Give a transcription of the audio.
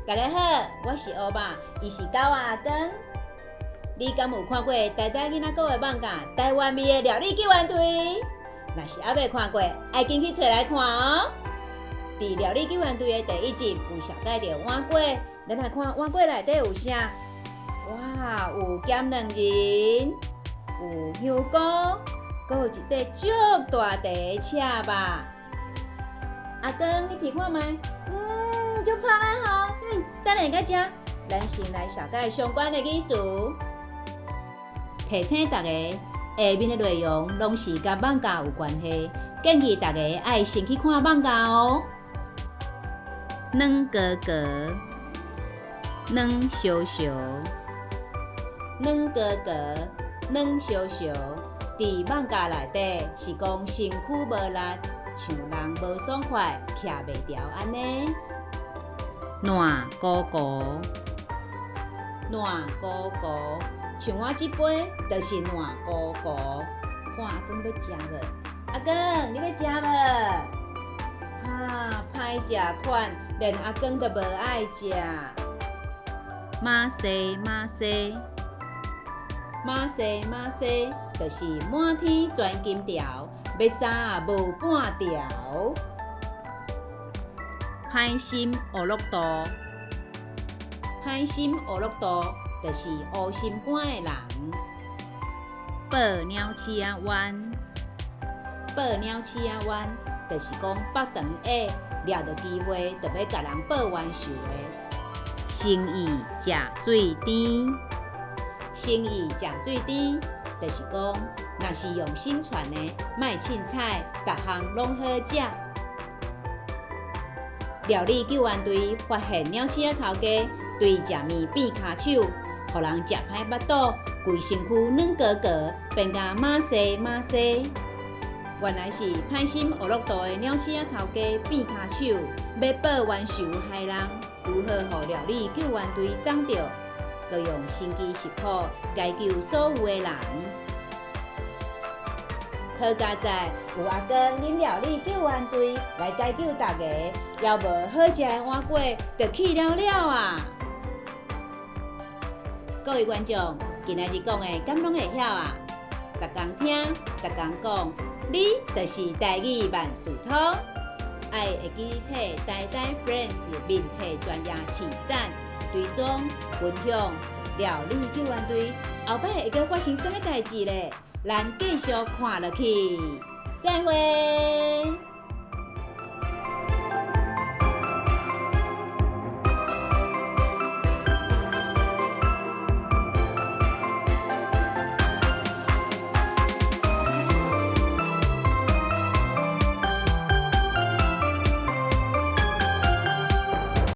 大家好，我是欧巴，伊是狗阿公。你敢有看过台台囡仔国的放假台湾味的料理救援队？若是还未看过，爱紧去找来看哦。伫料理救援队的第1集有小介绍碗粿，咱来看碗粿内底有啥？哇，有咸卵仁，有香菇，阁有一块足大块的赤肉。阿公，你闻看觅？足香的吼。等下到这，咱先来小解相关的语词。提醒大家，下面的内容拢是甲放假有关系，建议大家爱先去看放假哦。软哥哥，软烧烧，软哥哥，软烧烧。伫放假内底是讲身躯无力，像人无爽快，徛袂牢安尼。软糊糊，软糊糊，像我这杯就是软糊糊。看阿公要食无？阿公，你要食无？歹食款，连阿公都无爱食。马西马西，马西马西，就是满天钻金条，要衫无半条。歹心乌落肚，歹心乌落肚，就是乌心肝的人。报鸟鼠仔弯，报鸟鼠仔弯，就是讲腹肠饿，抓到机会就要甲人报冤仇的。生意食水甜，生意食水甜，就是讲若是用心传的，莫凊彩，逐项拢好食。料理救援队发现鸟鼠仔头家对食面变骹手，互人食歹腹肚，规身躯软糊糊，变甲马西马西。原来是歹心学落肚的鸟鼠仔头家变骹手，要报冤仇害人，如何互料理救援队掌到，佮用神机食谱解救所有的人。好佳在有阿公领料理救援队来解救大家，要无好食的碗粿就去了了啊！各位观众，今仔日讲的敢拢会晓啊？逐工听，逐工讲，你就是台语万事通。爱会记替台台 Friends 面册专业市展追踪分享料理救援队，后摆会阁发生什么代志咧？咱继续看落去，再会。